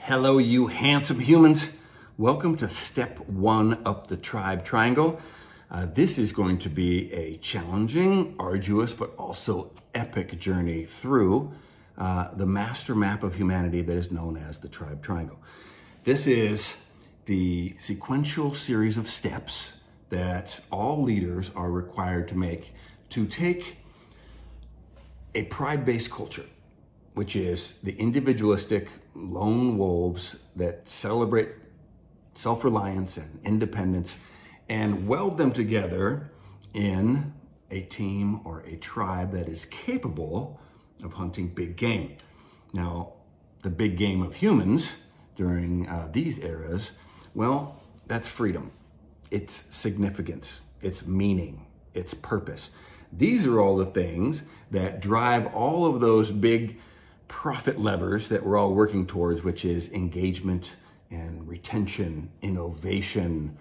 Hello, you handsome humans. Welcome to step one up the tribe triangle. This is going to be a challenging, arduous, but also epic journey through the master map of humanity that is known as the tribe triangle. This is the sequential series of steps that all leaders are required to make to take a pride-based culture, which is the individualistic lone wolves that celebrate self-reliance and independence, and weld them together in a team or a tribe that is capable of hunting big game. Now, the big game of humans during these eras, well, that's freedom. It's significance, it's meaning, it's purpose. These are all the things that drive all of those big profit levers that we're all working towards, which is engagement and retention, innovation,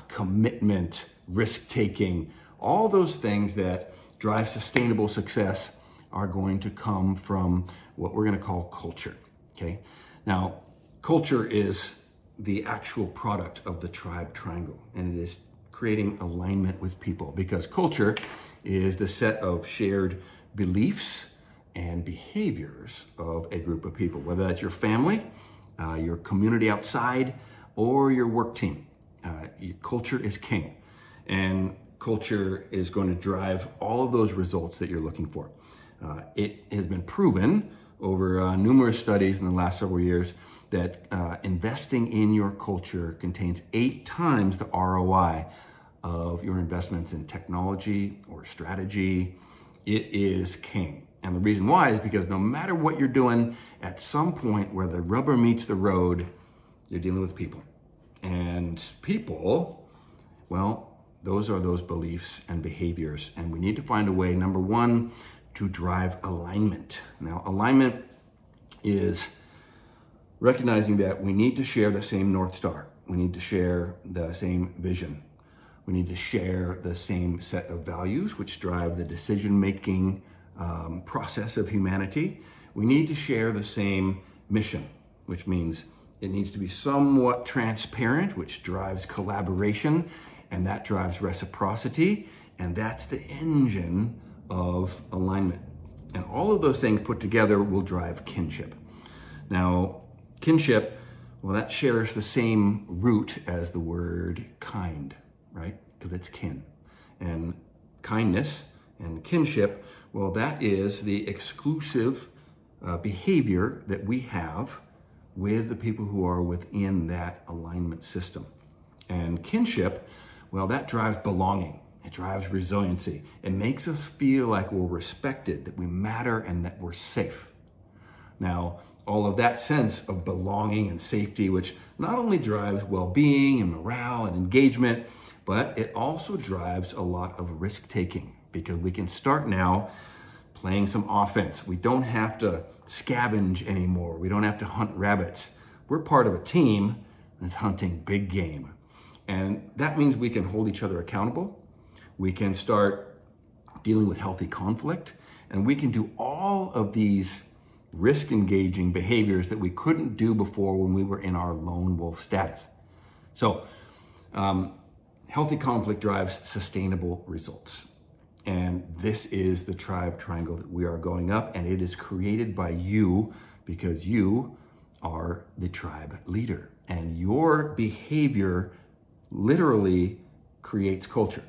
commitment, risk-taking. All those things that drive sustainable success are going to come from what we're going to call culture, okay? Now, culture is the actual product of the tribe triangle, and it is creating alignment with people, because culture is the set of shared beliefs and behaviors of a group of people, whether that's your family, your community outside, or your work team. Your culture is king, and culture is going to drive all of those results that you're looking for. It has been proven over numerous studies in the last several years that investing in your culture contains 8 times the ROI of your investments in technology or strategy. It is king. And the reason why is because no matter what you're doing, at some point where the rubber meets the road, you're dealing with people. And people, well, those are those beliefs and behaviors. And we need to find a way, number one, to drive alignment. Now, alignment is recognizing that we need to share the same North Star. We need to share the same vision. We need to share the same set of values, which drive the decision-making process of humanity. We need to share the same mission, which means it needs to be somewhat transparent, which drives collaboration, and that drives reciprocity, and that's the engine of alignment. And all of those things put together will drive kinship. Now, kinship, well, that shares the same root as the word kind, right? Because it's kin. And kindness and kinship, well, that is the exclusive behavior that we have with the people who are within that alignment system. And kinship, well, that drives belonging. It drives resiliency. It makes us feel like we're respected, that we matter, and that we're safe. Now, all of that sense of belonging and safety, which not only drives well-being and morale and engagement, but it also drives a lot of risk-taking, because we can start now playing some offense. We don't have to scavenge anymore. We don't have to hunt rabbits. We're part of a team that's hunting big game. And that means we can hold each other accountable. We can start dealing with healthy conflict, and we can do all of these risk-engaging behaviors that we couldn't do before when we were in our lone wolf status. So, healthy conflict drives sustainable results. And this is the tribe triangle that we are going up, and it is created by you because you are the tribe leader. And your behavior literally creates culture,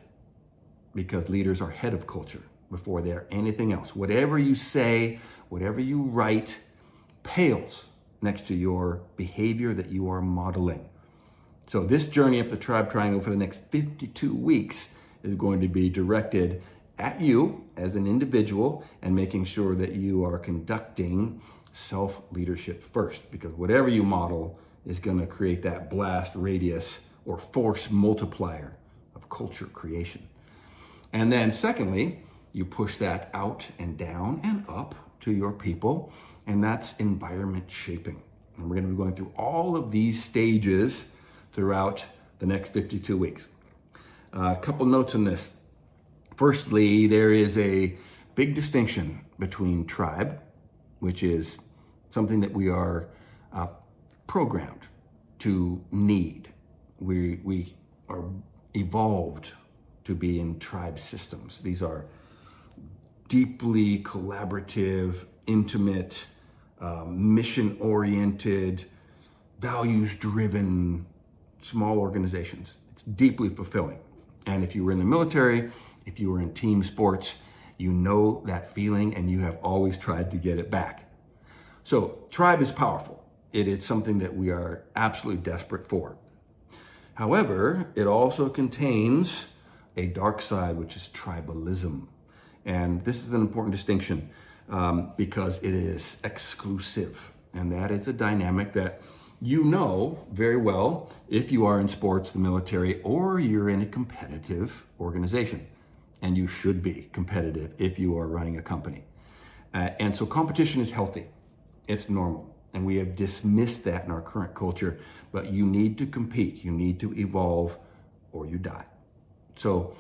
because leaders are head of culture before they're anything else. Whatever you say, whatever you write, pales next to your behavior that you are modeling. So this journey up the tribe triangle for the next 52 weeks is going to be directed at you as an individual, and making sure that you are conducting self-leadership first, because whatever you model is going to create that blast radius or force multiplier of culture creation. And then secondly, you push that out and down and up to your people, and that's environment shaping. And we're going to be going through all of these stages throughout the next 52 weeks. A couple notes on this. Firstly, there is a big distinction between tribe, which is something that we are programmed to need. We are evolved to be in tribe systems. These are deeply collaborative, intimate, mission-oriented, values-driven, small organizations. It's deeply fulfilling. And if you were in the military, if you were in team sports, you know that feeling and you have always tried to get it back. So tribe is powerful. It is something that we are absolutely desperate for. However, it also contains a dark side, which is tribalism. And this is an important distinction because it is exclusive. And that is a dynamic that you know very well if you are in sports, the military, or you're in a competitive organization. And you should be competitive if you are running a company. And so competition is healthy. It's normal. And we have dismissed that in our current culture, but you need to compete. You need to evolve or you die. So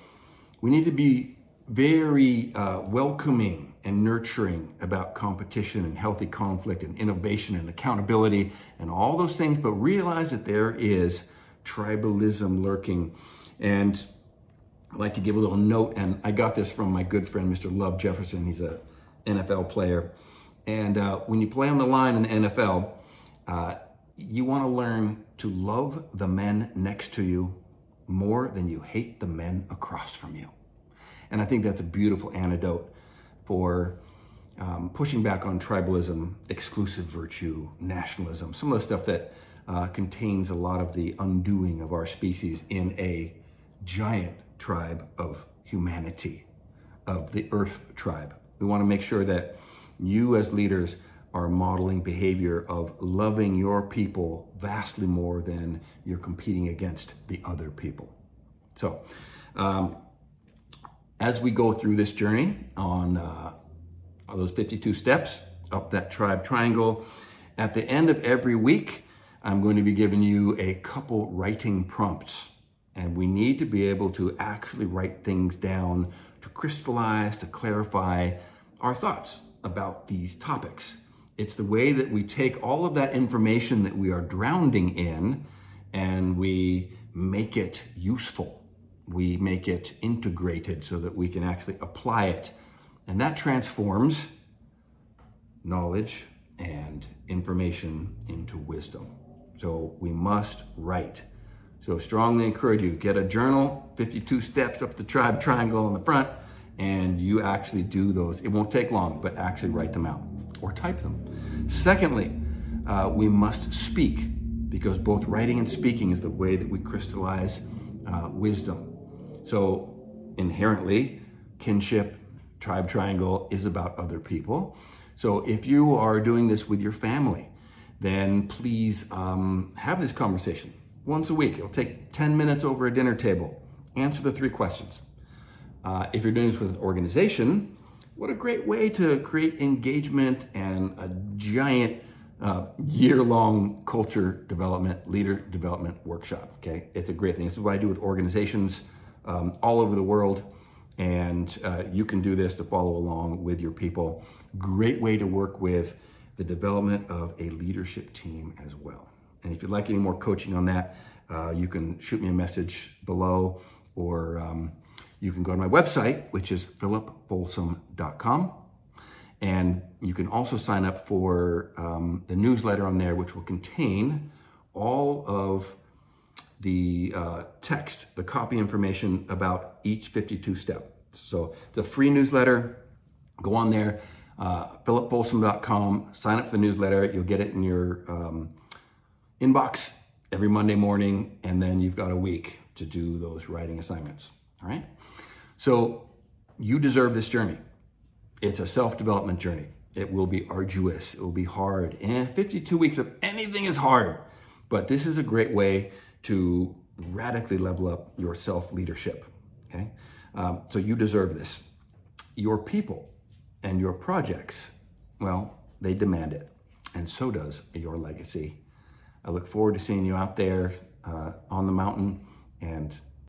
we need to be very welcoming and nurturing about competition and healthy conflict and innovation and accountability and all those things, but realize that there is tribalism lurking. And I'd like to give a little note, and I got this from my good friend, Mr. Love Jefferson. He's a NFL player. And when you play on the line in the NFL, you want to learn to love the men next to you more than you hate the men across from you. And I think that's a beautiful antidote for pushing back on tribalism, exclusive virtue, nationalism, some of the stuff that contains a lot of the undoing of our species in a giant tribe of humanity, of the Earth tribe. We want to make sure that you as leaders are modeling behavior of loving your people vastly more than you're competing against the other people. So, as we go through this journey on those 52 steps up that tribe triangle, at the end of every week, I'm going to be giving you a couple writing prompts. And we need to be able to actually write things down to crystallize, to clarify our thoughts about these topics. It's the way that we take all of that information that we are drowning in and we make it useful. We make it integrated so that we can actually apply it. And that transforms knowledge and information into wisdom. So we must write. So strongly encourage you, get a journal, 52 steps up the tribe triangle on the front, and you actually do those. It won't take long, but actually write them out or type them. Secondly, we must speak, because both writing and speaking is the way that we crystallize wisdom. So inherently, kinship, tribe triangle is about other people. So if you are doing this with your family, then please have this conversation once a week. It'll take 10 minutes over a dinner table. Answer the 3 questions. If you're doing this with an organization, what a great way to create engagement and a giant year-long culture development, leader development workshop, okay? It's a great thing. This is what I do with organizations all over the world, and you can do this to follow along with your people. Great way to work with the development of a leadership team as well. And if you'd like any more coaching on that, you can shoot me a message below, or you can go to my website, which is philipfolsom.com. And you can also sign up for the newsletter on there, which will contain all of the text, the copy information about each 52 step. So it's a free newsletter. Go on there, philipfolsom.com, sign up for the newsletter. You'll get it in your inbox every Monday morning, and then you've got a week to do those writing assignments, all right? So you deserve this journey. It's a self-development journey. It will be arduous, it will be hard, and 52 weeks of anything is hard, but this is a great way to radically level up your self-leadership, okay? So you deserve this. Your people and your projects, well, they demand it, and so does your legacy. I look forward to seeing you out there on the mountain, and